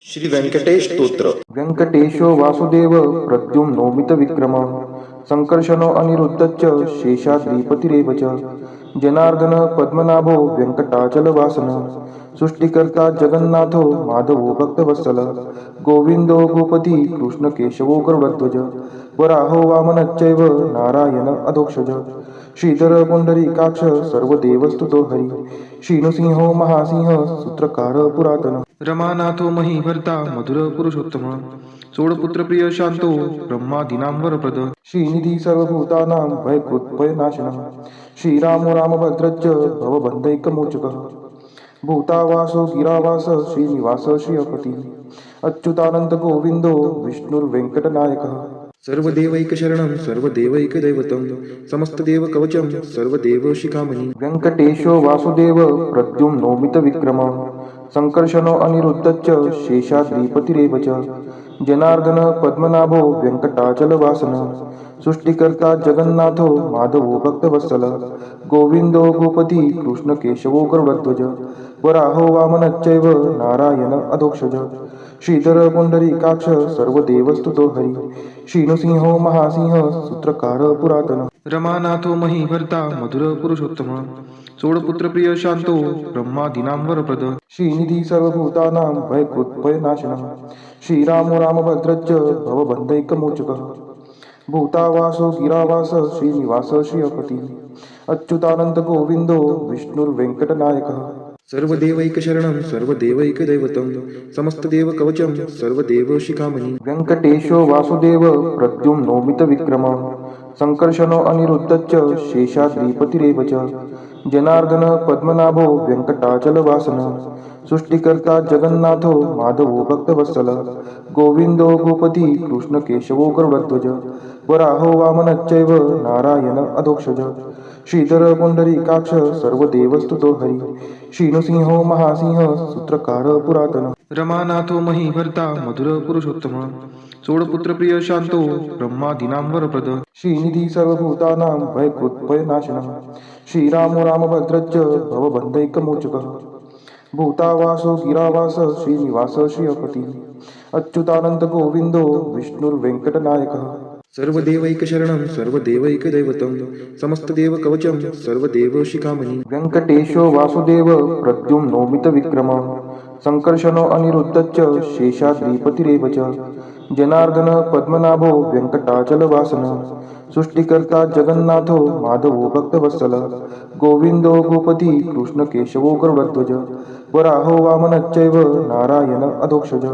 श्री व्यंकटेश स्तोत्र. व्यंकटेशो वासुदेव प्रद्युम्नोमित विक्रम संकर्षणो अनिरुद्धश्च शेषाद्रिपतिरेव च जनार्दन पद्मनाभो व्यंकटाचलवासन सृष्टिकर्ता जगन्नाथो माधवो भक्तवत्सल गोविंदो गोपती कृष्णकेशवो गरुडध्वज वराहो वामनश्चैव नारायण अधोक्षज श्रीधर पुंडरीकाक्ष सर्वदेवस्तुतो हरि श्रीनुसिंहो महासिंह सूत्रकार पुरातन रमानाथो महीभर्ता मधुर पुरुषोत्तम सोडपुत्र प्रिय शांतो ब्रह्मादीनां प्रद श्रीनिधी सर्वभूतानां भयकृत्भयनाशनः श्रीरामो रामभद्रश्च भवबन्धैकमोचकः भूतावासो गिरावास श्रीनिवास श्रियपति अच्युतानंद गोविंदो विष्णुर्वेंकटनायकः सर्वदेवैकशरणं सर्वदेवैकदैवतं समस्तदेवकवचं सर्वदेवशिखामणि व्यंकटेशो वासुदेव प्रद्युम्नोमित विक्रम संकर्षणो अनिरुद्धश्च शेषाद्रिपतिरेव च जनार्दन पद्मनाभो व्यंकटाचलवासन सृष्टिकर्ता जगन्नाथो माधवो भक्तवत्सल गोविंदो गोपती कृष्णकेशवो गरुडध्वज वराहो वामनश्चैव नारायण अधोक्षज श्रीधर पुंडरीकाक्ष सर्वदेवस्तुतो हरि श्रीनुसिंहो महासिंह सूत्रकार पुरातन रमानाथो महीभर्ता मधुर पुरुषोत्तम सोडपुत्र प्रिय शांतो ब्रह्मादीनां वरप्रद श्रीनिधी सर्वभूतानां भयकृत्भयनाशनः श्रीरामो रामभद्रश्च भवबन्धैकमोचकः भूतावासो गिरावास श्रीनिवास श्रियपति अच्युतानंद गोविंदो विष्णुर्वेंकटनायकः सर्वदेवैकशरणं सर्वदेवैकदैवतं समस्तदेवकवचं सर्वदेवशिखामणि व्यंकटेशो वासुदेव प्रद्युम्नोमित विक्रम संकर्षणो अनिरुद्धश्च शेषाद्रिपतिरेव च जनार्दन पद्मनाभो व्यंकटाचलवासन सृष्टिकर्ता जगन्नाथो माधवो भक्तवत्सल गोविंदो गोपती कृष्णकेशवो गरुडध्वज वराहो वामनश्चैव नारायण अधोक्षज श्रीधर पुंडरीकाक्ष सर्वदेवस्तुतो हरि श्रीनुसिंहो महासिंह सूत्रकार पुरातन रमानाथो महीभर्ता मधुर पुरुषोत्तम सोडपुत्र प्रिय शांतो ब्रह्मादीनां वरप्रद श्रीनिधी सर्वभूतानां भयकृत्भयनाशनः श्रीरामो रामभद्रश्च भवबन्धैकमोचकः भूतावासो गिरावास श्रीनिवास श्रियपति अच्युतानंद गोविंदो विष्णुर्वेंकटनायकः सर्वदेवैकशरणं सर्वदेवैकदैवतं समस्तदेवकवचं सर्वदेवशिखामणि व्यंकटेशो वासुदेव प्रद्युम्नोमित विक्रम संकर्षणो अनिरुद्धश्च शेषाद्रिपतिरेव च जनार्दन पद्मनाभो व्यंकटाचलवासन सृष्टिकर्ता जगन्नाथो माधवो भक्तवत्सल गोविंदो गोपती कृष्णकेशवो गरुडध्वज वराहो वामनश्चैव नारायण अधोक्षज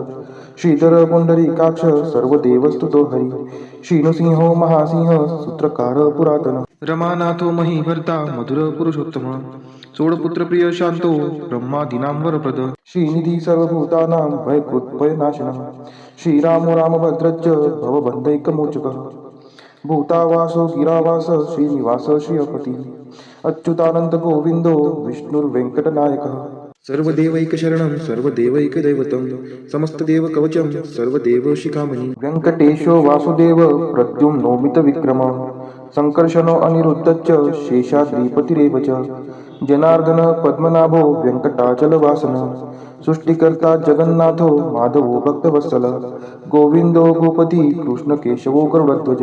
श्रीधर पुंडरीकाक्ष सर्वदेवस्तुतो हरि श्रीनुसिंहो महासिंह सूत्रकार पुरातन रमानाथो महीभर्ता मधुर पुरुषोत्तम सोडपुत्र प्रिय शांतो ब्रह्मादीनां वरप्रद श्रीनिधी सर्वभूतानां भयकृत्भयनाशनः श्रीरामो रामभद्रश्च भवबन्धैकमोचकः भूतावासो गिरावास श्रीनिवास श्रियपति अच्युतानंद गोविंदो विष्णुर्वेंकटनायकः सर्वदेवैकशरणं सर्वदेवैकदैवतं समस्तदेवकवचं सर्वदेवशिखामणि व्यंकटेशो वासुदेव प्रद्युम्नोमित विक्रम संकर्षणो अनिरुद्धश्च शेषाद्रिपतिरेव च जनार्दन पद्मनाभो व्यंकटाचलवासन सृष्टिकर्ता जगन्नाथो माधवो भक्तवत्सल गोविंदो गोपती कृष्णकेशवो गरुडध्वज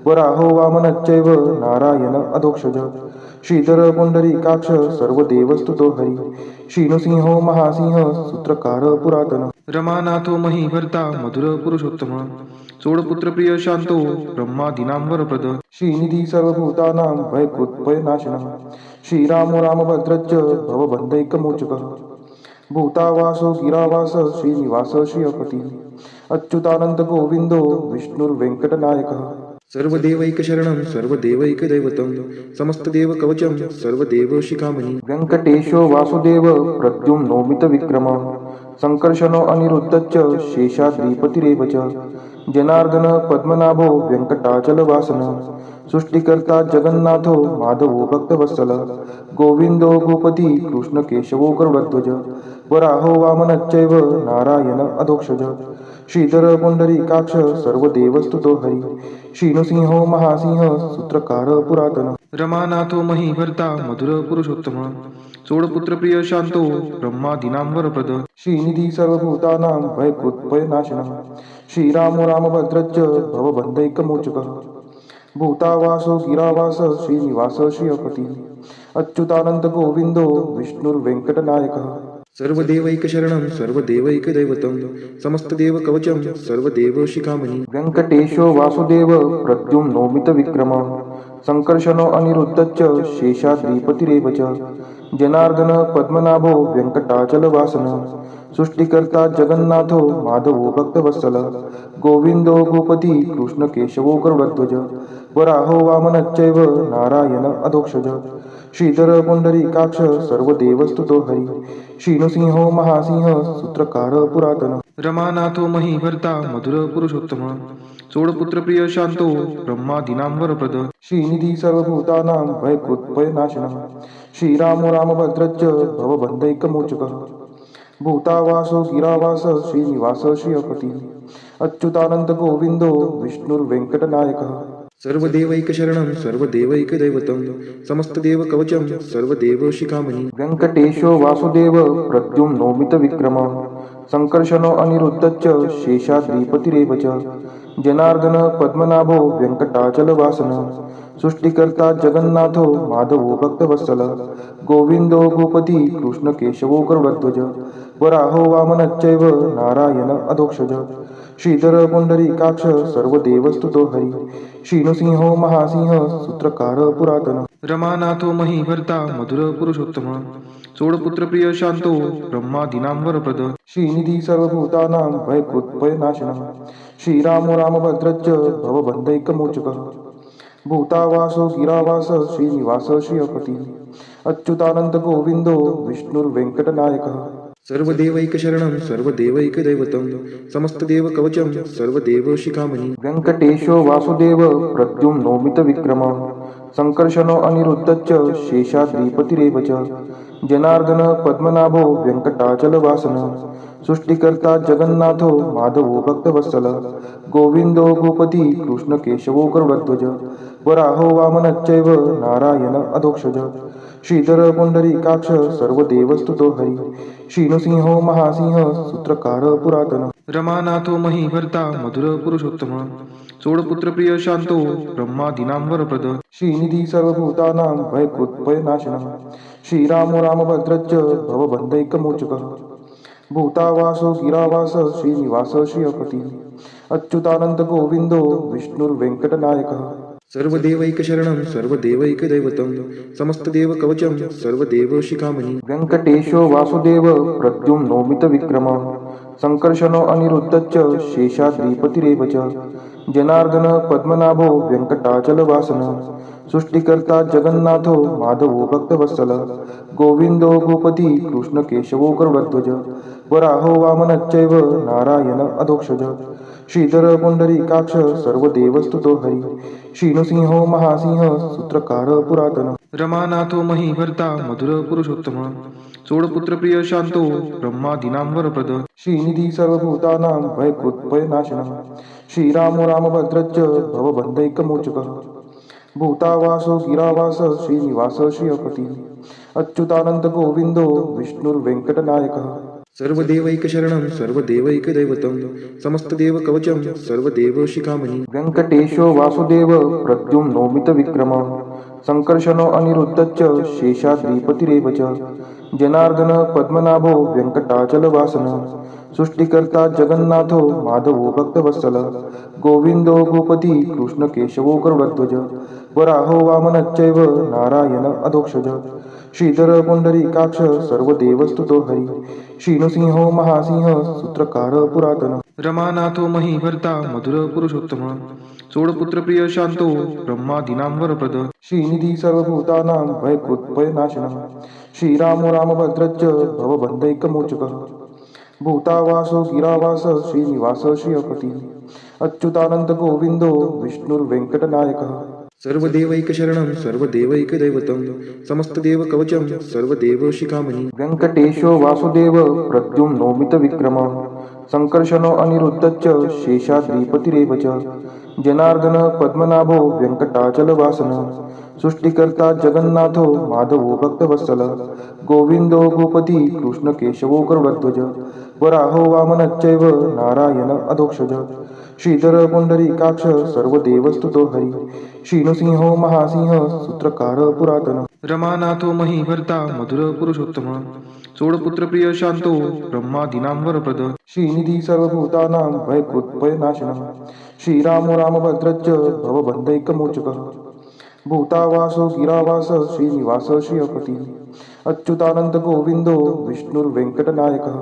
वराहो वामनश्चैव नारायण अधोक्षज श्रीधर पुंडरीकाक्ष सर्वदेवस्तुतो हरि श्रीनुसिंहो महासिंह सूत्रकार पुरातन रमानाथो महीभर्ता मधुर पुरुषोत्तम सोडपुत्र प्रिय शांतो ब्रह्मादीनां वरप्रद श्रीनिधी सर्वभूतानां भयकृत्भयनाशनः श्रीरामो रामभद्रश्च भवबन्धैकमोचकः भूतावासो गिरावास श्रीनिवास श्रियपति अच्युतानंद गोविंदो विष्णुर्वेंकटनायकः सर्वदेवैकशरणं सर्वदेवैकदैवतं समस्तदेवकवचं सर्वदेवशिखामणि व्यंकटेशो वासुदेव प्रद्युम्नोमित विक्रम संकर्षणो अनिरुद्धश्च शेषाद्रिपतिरेव च जनार्दन पद्मनाभो व्यंकटाचलवासन सृष्टिकर्ता जगन्नाथो माधवो भक्तवत्सल गोविंदो गोपती कृष्ण केशवो गरुडध्वज वराहो वामनश्चैव नारायण अधोक्षज श्रीधर पुंडरीकाक्ष सर्वदेवस्तुतो हरि श्रीनृसिंहो महासिंह सूत्रकार पुरातन रमानाथो महीभर्ता मधुर पुरुषोत्तम चोडपुत्र प्रिय शांतो ब्रह्मादीनां वरप्रद श्रीनिधी सर्वभूतानां भयकृत्भयनाशनः श्रीरामो रामभद्रश्च भवबन्धैकमोचकः भूतावासो गिरावास श्रीनिवास श्रियपति अच्युतानंद गोविंदो विष्णुर्वेंकटनायकः सर्वदेवैकशरणं सर्वदेवैकदैवतं समस्तदेवकवचं सर्वदेवशिखामणि वेंकटेशो वासुदेव प्रद्युम्नोमितविक्रमः संकर्षणो अनिरुद्धश्च शेषाद्रिपतिरेव च जनार्दन पद्मनाभो वेंकटाचलवासनः सृष्टिकर्ता जगन्नाथो माधवो भक्तवत्सल गोविंदो गोपती कृष्ण केशवो गरुडध्वज वराहो वामनश्चैव नारायण अधोक्षज श्रीधर पुंडरीकाक्ष सर्वदेवस्तुतो हरि श्रीनृसिंहो महासिंह सूत्रकार पुरातन रमानाथो महीभर्ता मधुर पुरुषोत्तम चोडपुत्र प्रिय शांतो ब्रह्मादीनां वरप्रद श्रीनिधी सर्वभूतानां भयकृत्भयनाशनः श्रीरामो रामभद्रश्च भवबन्धैकमोचकः भूतावासो गिरावास श्रीनिवास श्रियपति अच्युतानंद गोविंदो विष्णुर्वेंकटनायकः सर्वदेवैकशरणं सर्वदेवैकदैवतं समस्तदेवकवचं सर्वदेवशिखामणि वेंकटेशो वासुदेव प्रद्युम्नोमितविक्रमः संकर्षणो अनिरुद्धश्च शेषाद्रिपतिरेव च जनार्दन पद्मनाभो वेंकटाचलवासनः सृष्टिकर्ता जगन्नाथो माधवो भक्तवत्सल गोविंदो गोपती कृष्ण केशवो गरुडध्वज वराहो वामनश्चैव नारायण अधोक्षज श्रीधर पुंडरीकाक्ष सर्वदेवस्तुतो हरि श्रीनृसिंहो महासिंह सूत्रकार पुरातन रमानाथो महीभर्ता मधुर पुरुषोत्तम चोडपुत्र प्रिय शांतो ब्रह्मादीनां वरप्रद श्रीनिधी सर्वभूतानां भयकृत्भयनाशनः श्रीरामो रामभद्रश्च भवबन्धैकमोचकः भूतावासो गिरावास श्रीनिवास श्रियपति अच्युतानंद गोविंदो विष्णुर्वेंकटनायकः सर्वदेवैकशरणं सर्वदेवैकदैवतं समस्तदेवकवचं सर्वदेवशिखामणि वेंकटेशो वासुदेव प्रद्युम्नोमितविक्रमः संकर्षणो अनिरुद्धश्च शेषाद्रिपतिरेव च जनार्दन पद्मनाभो वेंकटाचलवासनः सृष्टिकर्ता जगन्नाथो माधवो भक्तवत्सल गोविंदो गोपती कृष्ण केशवो गरुडध्वज वराहो वामनश्चैव नारायण अधोक्षज श्रीधर पुंडरीकाक्ष सर्वदेवस्तुतो हरि श्रीनृसिंहो महासिंह सूत्रकार पुरातन रमानाथो महीभर्ता मधुर पुरुषोत्तम चोडपुत्र प्रिय शांतो ब्रह्मादीनां वरप्रद श्रीनिधी सर्वभूतानां भयकृत्भयनाशनः श्रीरामो रामभद्रश्च भवबन्धैकमोचकः भूतावासो गिरावास श्रीनिवास श्रियपति अच्युतानंद गोविंदो विष्णुर्वेंकटनायकः सर्वदेवैकशरणं सर्वदेवैकदैवतं समस्तदेवकवचं सर्वदेवशिखामणि वेंकटेशो वासुदेव प्रद्युम्नोमितविक्रमः संकर्षणो अनिरुद्धश्च शेषाद्रिपतिरेव च जनार्दन पद्मनाभो वेंकटाचलवासनः सृष्टिकर्ता जगन्नाथो माधवो भक्तवत्सल गोविंदो गोपती कृष्ण केशवो गरुडध्वज वराहो वामनश्चैव नारायण अधोक्षज श्रीधर पुंडरीकाक्ष सर्वदेवस्तुतो हरि श्रीनृसिंहो महासिंह सूत्रकार पुरातन रमानाथो महीभर्ता मधुर पुरुषोत्तम चोडपुत्र प्रिय शांतो ब्रह्मादीनां वरप्रद श्रीनिधी सर्वभूतानां भयकृत्भयनाशनः श्रीरामो रामभद्रश्च भवबन्धैकमोचकः भूतावासो गिरावास श्रीनिवास श्रियपति अच्युतानंद गोविंदो विष्णुर्वेंकटनायकः सर्वदेवैकशरणं सर्वदेवैकदैवतं समस्तदेवकवचं सर्वदेवशिखामणि वेंकटेशो वासुदेव प्रद्युम्नोमितविक्रमः संकर्षणो अनिरुद्धश्च शेषाद्रिपतिरेव च जनार्दन पद्मनाभो वेंकटाचलवासनः सृष्टिकर्ता जगन्नाथो माधवो भक्तवत्सल गोविंदो गोपती कृष्ण केशवो गरुडध्वज वराहो वामनश्चैव नारायण अधोक्षज श्रीधर पुंडरीकाक्ष सर्वदेवस्तुतो हरि श्रीनृसिंहो महासिंह सूत्रकार पुरातन रमानाथो महीभर्ता मधुर पुरुषोत्तम चोडपुत्र प्रिय शांतो ब्रह्मादीनां वरप्रद श्रीनिधी सर्वभूतानां भयकृत्भयनाशनः श्रीरामो रामभद्रश्च भवबन्धैकमोचकः भूतावासो गिरावास श्रीनिवास श्रियपति अच्युतानंद गोविंदो विष्णुर्वेंकटनायकः सर्वदेवैकशरणं सर्वदेवैकदैवतं समस्तदेवकवचं सर्वदेवशिखामणि व्यङ्कटेशो वासुदेव प्रद्युम्नोमितविक्रमः सङ्कर्षणो अनिरुद्धश्च शेषाद्रिपतिरेव च जनार्दन पद्मनाभो व्यङ्कटाचलवासनः सृष्टिकर्ता जगन्नाथो माधवो भक्तवत्सल गोविन्दो भूपति कृष्णकेशवो गरुडध्वज वराहो वामनश्चैव नारायण अधोक्षज श्रीधर पुण्डरीकाक्ष सर्वदेवस्तुतो हरि श्रीनृसिंहो महासिंह सूत्रकार पुरातन रमानाथो महीभर्ता मधुर पुरुषोत्तम सोडपुत्रप्रिय शांतो ब्रह्मादीनां वरप्रद श्रीनिधी सर्वभूतानां भयकृत्भयनाशनः श्रीरामो रामभद्रश्च भवबन्धैकमोचकः भूतावासो गिरावास श्रीनिवास श्रियपति अच्युतानंद गोविंदो विष्णुर्वेङ्कटनायकः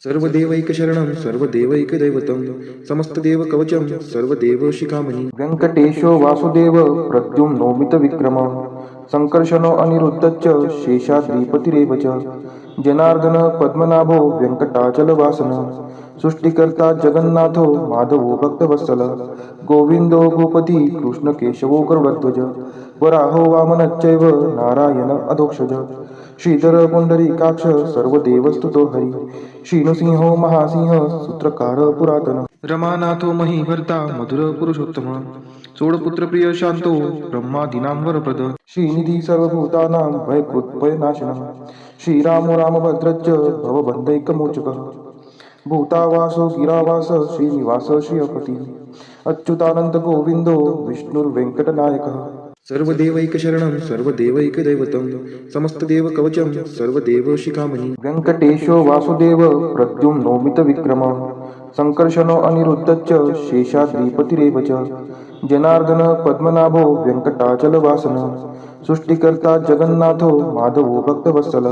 सर्वदेवैकशरणं सर्वदेवैकदैवतं समस्तदेवकवचं सर्वदेवशिखामणि व्यङ्कटेशो वासुदेव प्रद्युम्नोमितविक्रमः सङ्कर्षणो अनिरुद्धश्च शेषाद्रिपतिरेव च जनार्दन पद्मनाभो व्यङ्कटाचलवासनः सृष्टिकर्ता जगन्नाथो माधवो भक्तवत्सल गोविन्दो भूपति कृष्णकेशवो गरुडध्वज वराहो वामनश्चैव नारायण अधोक्षज श्रीधर पुण्डरीकाक्ष सर्वदेवस्तुतो हरि श्रीनृसिंहो महासिंह सूत्रकार पुरातन रमानाथो महीभर्ता मधुर पुरुषोत्तम सोडपुत्रप्रिय शांतो ब्रह्मादीनां वरप्रद श्रीनिधी सर्वभूतानां भयकृत्भयनाशनः श्रीरामो रामभद्रश्च भवबन्धैकमोचकः भूतावासो गिरावास श्रीनिवास श्रियपति अच्युतानंद गोविंदो विष्णुर्वेङ्कटनायकः सर्वदेवैकशरणं सर्वदेवैकदैवतं समस्तदेवकवचं सर्वदेवशिखामणि व्यङ्कटेशो वासुदेव प्रद्युम्नोमितविक्रमः सङ्कर्षणो अनिरुद्धश्च शेषाद्रिपतिरेव च जनार्दन पद्मनाभो व्यङ्कटाचलवासनः सृष्टिकर्ता जगन्नाथो माधवो भक्तवत्सल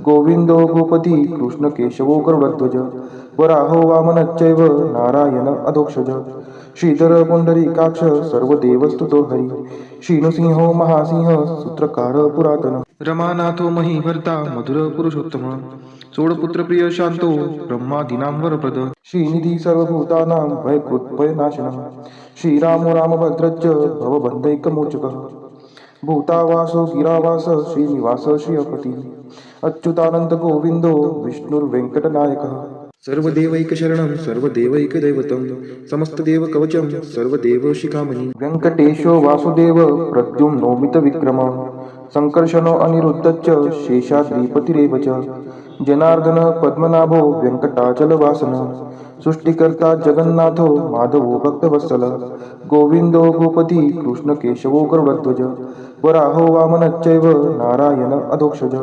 गोविन्दो भूपति कृष्णकेशवो गरुडध्वज वराहो वामनश्चैव नारायण अधोक्षज श्रीधर पुण्डरीकाक्ष सर्वदेवस्तुतो हरि श्रीनृसिंहो महासिंह सूत्रकार पुरातन रमानाथो महीभर्ता मधुर पुरुषोत्तम सोडपुत्रप्रिय शांतो ब्रह्मादीनां वरप्रद श्रीनिधी सर्वभूतानां भयकृत्भयनाशनः श्रीरामो रामभद्रश्च भवबन्धैकमोचकः भूतावासो गिरावास श्रीनिवास श्रियपति अच्युतानंद गोविंदो विष्णुर्वेङ्कटनायकः सर्वदेवैकशरणं सर्वदेवैकदैवतं समस्तदेवकवचं सर्वदेवशिखामणि व्यङ्कटेशो वासुदेव प्रद्युम्नोमितविक्रमः सङ्कर्षणो अनिरुद्धश्च शेषाद्रिपतिरेव च जनार्दन पद्मनाभो व्यङ्कटाचलवासनः सृष्टिकर्ता जगन्नाथो माधवो भक्तवत्सल गोविन्दो भूपति कृष्णकेशवो गरुडध्वज वराहो वामनश्चैव नारायण अधोक्षज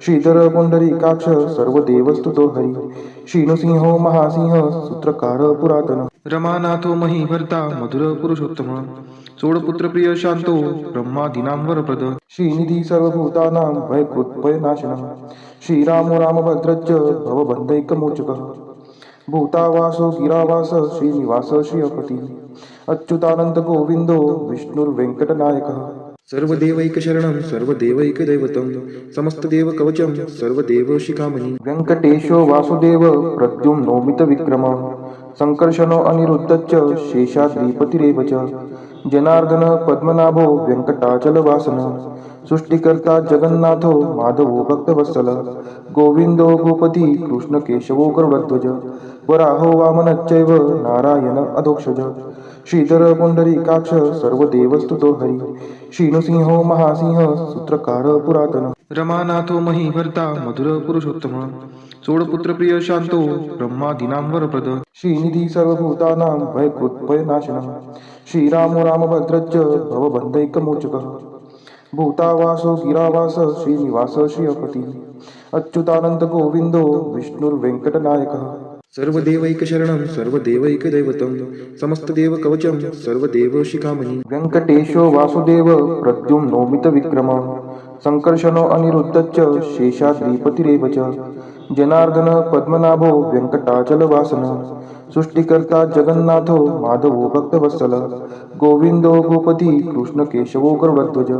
श्रीधर पुण्डरीकाक्ष सर्वदेवस्तुतो हरि श्रीनृसिंहो महासिंह सूत्रकार पुरातन रमानाथो महीभर्ता मधुर पुरुषोत्तम सोडपुत्रप्रिय शांतो ब्रह्मादीनां वरप्रद श्रीनिधी सर्वभूतानां भयकृत्भयनाशनः श्रीरामो रामभद्रश्च भवबन्धैकमोचकः भूतावासो गिरावास श्रीनिवास श्रियपति अच्युतानंद गोविंदो विष्णुर्वेङ्कटनायकः सर्वदेवैकशरणं सर्वदेवैकदैवतं समस्तदेवकवचं सर्वदेवशिखामणि व्यङ्कटेशो वासुदेव प्रद्युम्नोमितविक्रमः सङ्कर्षणो अनिरुद्धश्च शेषाद्रिपतिरेव च जनार्दन पद्मनाभो व्यङ्कटाचलवासनः सृष्टिकर्ता जगन्नाथो माधवो भक्तवत्सल गोविन्दो भूपति कृष्णकेशवो गरुडध्वज वराहो वामनश्चैव नारायण अधोक्षज श्रीधर पुण्डरीकाक्ष सर्वदेवस्तुतो हरि श्रीनृसिंहो महासिंह सूत्रकार पुरातन रमानाथो महीभर्ता मधुर पुरुषोत्तम सोडपुत्रप्रिय शांतो ब्रह्मादीनां वरप्रद श्रीनिधी सर्वभूतानां भयकृत्भयनाशनः श्रीरामो रामभद्रश्च भवबन्धैकमोचकः भूतावासो गिरावास श्रीनिवास श्रियपति अच्युतानंद गोविंदो विष्णुर्वेङ्कटनायकः सर्वदेवैकशरणं सर्वदेवैकदैवतं समस्तदेवकवचं सर्वदेवशिखामणि व्यङ्कटेशो वासुदेव प्रद्युम्नोमितविक्रमः सङ्कर्षणो अनिरुद्धश्च शेषाद्रिपतिरेव च जनार्दन पद्मनाभो व्यङ्कटाचलवासनः सृष्टिकर्ता जगन्नाथो माधवो भक्तवत्सल गोविन्दो भूपति कृष्णकेशवो गरुडध्वज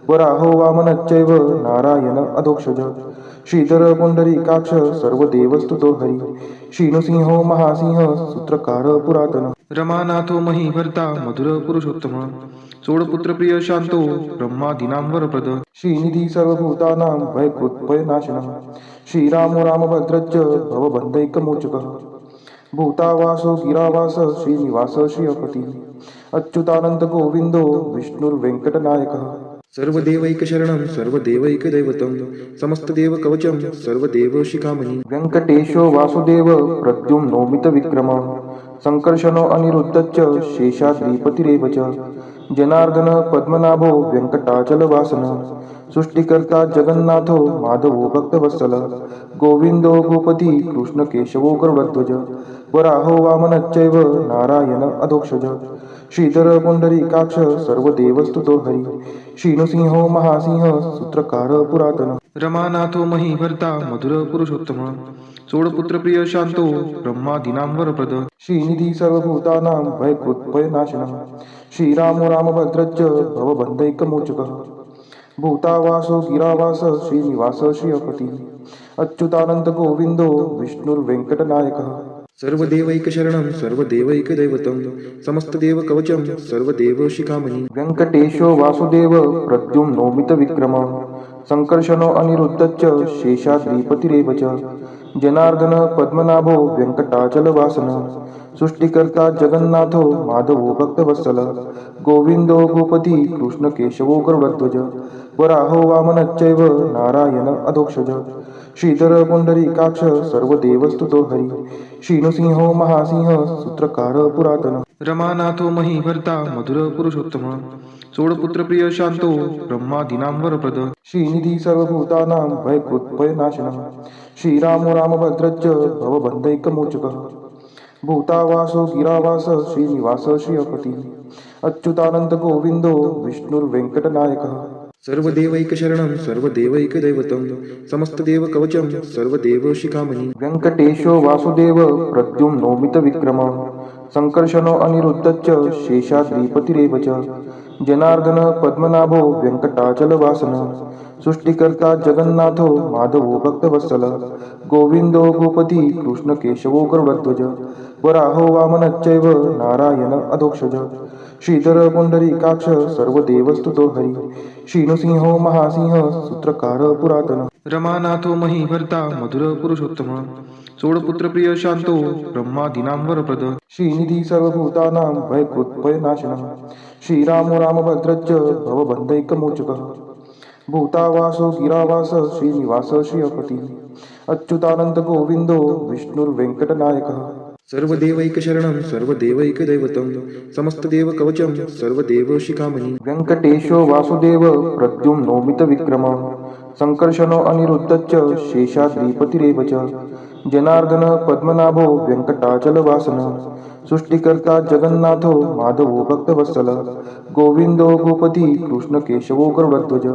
वराहो वामनश्चैव नारायण अधोक्षज श्रीधर पुंडरीकाक्ष सर्व देवस्तुतो हरी. श्रीनृसिंहो महासिंह सूत्रकार पुरातन. रमानाथो महीभर्ता मधुर पुरुषोत्तम. सोडपुत्र प्रिय शांतो ब्रह्मादीनां वरप्रद. श्रीनिधी सर्वभूतानां भयकृत्भयनाशनः. श्रीरामो रामभद्रश्च भवबन्धैकमोचकः. भूतावासो गिरावास श्रीनिवास श्रियपती. अच्युतानंद गोविंदो विष्णुर्वेंकटनायकः. सर्वदेवैकशरणं सर्वदेवैकदैवतं समस्तदेवकवचं सर्वदेवशिखामणि. व्यंकटेशो वासुदेव प्रद्युम्नो मितविक्रमः. संकर्षणो अनिरुद्धश्च शेषाद्रिपतिरेव च. जनार्दन पद्मनाभो व्यंकटाचलवासनः. सृष्टिकर्ता जगन्नाथो माधवो भक्तवत्सल. गोविंदो भूपति कृष्णकेशवो गरुडध्वज. वराहो वामनश्चैव नारायण अधोक्षज. श्रीधर पुंडरीकाक्ष सर्वदेवस्तुतो हरी. श्रीनृसिंहो महासिंह सूत्रकार पुरातन. रमानाथो महीभर्ता मधुर पुरुषोत्तम. सोडपुत्र प्रिय शांतो ब्रह्मादीनां वरप्रद. श्रीनिधी सर्वभूतानां भयकृत्भयनाशनः. श्रीरामो रामभद्रश्च भवबन्धैकमोचकः. भूतावासो गिरावास श्रीनिवास श्रियपती. अच्युतानंद गोविंदो विष्णुर्वेंकटनायकः. सर्वदेवैकशरणं सर्वदेवैकदैवतं समस्तदेवकवचं सर्वदेवशिखामणि. व्यंकटेशो वासुदेव प्रद्युम्नो मितविक्रमः. संकर्षणो अनिरुद्धश्च शेषाद्रिपतिरेव च. जनार्दन पद्मनाभो व्यंकटाचलवासनः. सृष्टिकर्ता जगन्नाथो माधवो भक्तवत्सल. गोविंदो भूपति कृष्णकेशवो गरुडध्वज. वराहो वामनश्चैव नारायण अधोक्षज. श्रीधर पुंडरीकाक्ष सर्वदेवस्तुतो हरी. श्रीनृसिंहो महासिंह सूत्रकार पुरातन. रमानाथो महीभर्ता मधुर पुरुषोत्तम. सोडपुत्र प्रिय शांतो ब्रह्मादीनां वरप्रद. श्रीनिधी सर्वभूतानां भयकृत्भयनाशनः. श्रीरामो रामभद्रश्च भवबन्धैकमोचकः. भूतावासो गिरावास श्रीनिवास श्रियपती. अच्युतानंद गोविंदो विष्णुर्वेंकटनायकः. सर्वदेवैकशरणं सर्वदेवैकदैवतं समस्तदेवकवचं सर्वदेवशिखामणि. व्यंकटेशो वासुदेव प्रद्युम्नो मितविक्रमः. संकर्षणो अनिरुद्धश्च शेषाद्रिपतिरेव च. जनार्दन पद्मनाभो व्यंकटाचलवासनः. सृष्टिकर्ता जगन्नाथो माधवो भक्तवत्सल. गोविंदो भूपति कृष्णकेशवो गरुडध्वज. वराहो वामनश्चैव नारायण अधोक्षज. श्रीधर पुंडरीकाक्ष सर्वदेवस्तुतो हरी. श्रीनृसिंहो महासिंह सूत्रकार पुरातन. रमानाथो महीभर्ता मधुर पुरुषोत्तम. सोडपुत्र प्रिय शांतो ब्रह्मादीनां वरप्रद. श्रीनिधी सर्वभूतानां भयकृत्भयनाशनः. श्रीरामो रामभद्रश्च भवबन्धैकमोचकः. भूतावासो गिरावास श्रीनिवास श्रियपती. अच्युतानंद गोविंदो विष्णुर्वेंकटनायकः. सर्वदेवैकशरणं सर्वदेवैकदैवतं समस्तदेवकवचं सर्वदेवशिखामणि. व्यंकटेशो वासुदेव प्रद्युम्नो मितविक्रमः. संकर्षणो अनिरुद्धश्च शेषाद्रिपतिरेव च. जनार्दन पद्मनाभो व्यंकटाचलवासनः. सृष्टिकर्ता जगन्नाथो माधवो भक्तवत्सल. गोविंदो भूपति कृष्णकेशवो गरुडध्वज.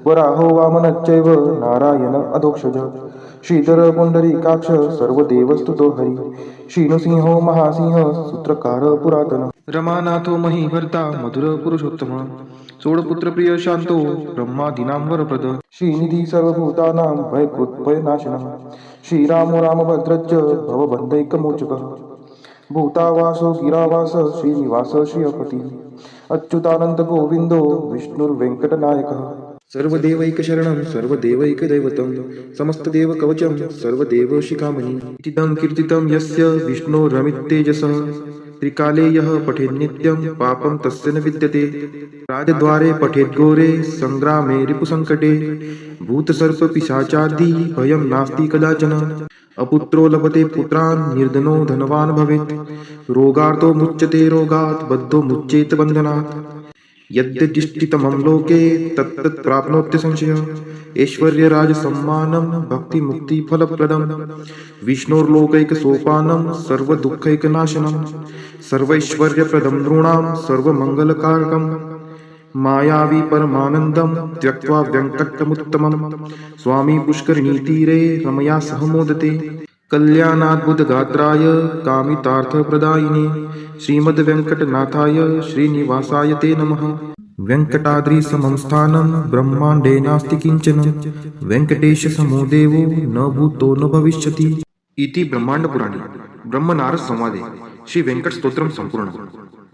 वराहो वामनश्चैव नारायण अधोक्षज. श्रीधर पुंडरीकाक्ष सर्वदेवस्तुतो हरी. श्रीनृसिंहो महासिंह सूत्रकार पुरातन. रमानाथो महीभर्ता मधुर पुरुषोत्तम. सोडपुत्र प्रिय शांतो ब्रह्मादीनां वरप्रद. श्रीनिधी सर्वभूतानां भयकृत्भयनाशनः. श्रीरामो रामभद्रश्च भवबन्धैकमोचकः. भूतावासो गिरावास श्रीनिवास श्रियपती. अच्युतानंद गोविंदो विष्णुर्वेंकटनायकः. सर्वदेवैकशरणं सर्वदेवैकदैवतं समस्तदेवकवचं सर्वदेवशिखामणि. इदं कीर्तितं यस्य विष्णोरमिततेजसः. त्रिकाले यः पठेन्नित्यं पापं तस्य न विद्यते. राजद्वारे पठेद्घोरे संग्रामे रिपुसङ्कटे. भूतसर्पपिशाचादि भयं नास्ति कदाचन. अपुत्रो लभते पुत्रान् निर्धनो धनवान् भवेत्. रोगार्तो मुच्यते रोगात् बद्धो मुच्येत बन्धनात्. यद्यदिष्टितमं लोके तत्तत् प्राप्नोत्य संशयः. ऐश्वर्यराजसम्मानं भक्तिमुक्तिफलप्रदं. विष्णोर्लोकैकसोपानं सर्वदुःखैकनाशनं. सर्वैश्वर्यप्रदं नृणां सर्वमङ्गलकारकं. मायावी परमानन्दं त्यक्त्वा व्यङ्कटमुत्तमं. स्वामी पुष्करिणीतीरे रमया सह मोदते. कल्याणाद्भुतगात्राय कामितार्थप्रदायिने श्रीमद्वेङ्कटनाथाय श्रीनिवासाय ते नमः. वेङ्कटाद्रिसमं स्थानं ब्रह्माण्डे नास्ति किञ्चन वेङ्कटेशसमो देवो न भूतो न भविष्यति इति ब्रह्मांड पुराणे ब्रह्मनारद संवादे श्री व्यंकट स्तोत्रम संपूर्ण।